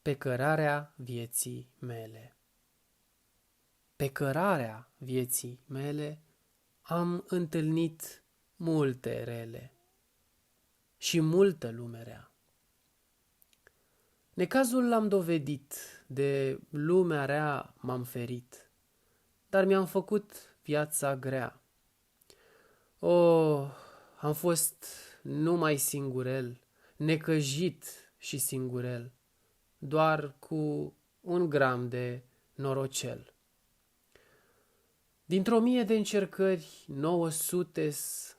Pe cărarea vieții mele. Pe cărarea vieții mele am întâlnit multe rele și multă lume rea. Necazul l-am dovedit, de lumea rea m-am ferit, dar mi-am făcut viața grea. Oh, am fost numai singurel, necăjit și singurel, doar cu un gram de norocel. Dintr-o mie de încercări, 900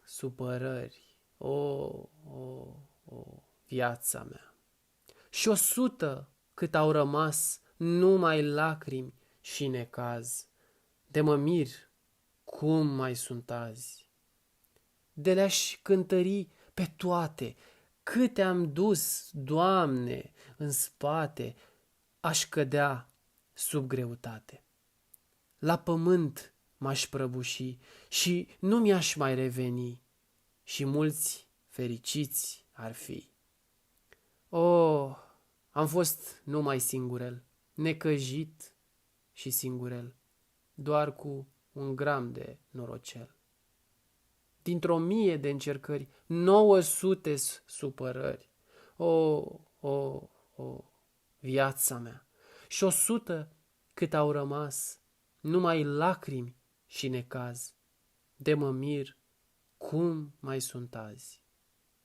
supărări, viața mea. Și 100 cât au rămas, numai lacrimi și necaz. De mă mir cum mai sunt azi. De le-aș cântări pe toate, câte am dus, Doamne, în spate, aș cădea sub greutate. La pământ m-aș prăbuși și nu mi-aș mai reveni și mulți fericiți ar fi. Oh, am fost numai singurel, necăjit și singurel, doar cu un gram de norocel. Dintr-o mie de încercări, 900 supărări. Viața mea. Și 100 cât au rămas, numai lacrimi și necaz. De mă mir cum mai sunt azi.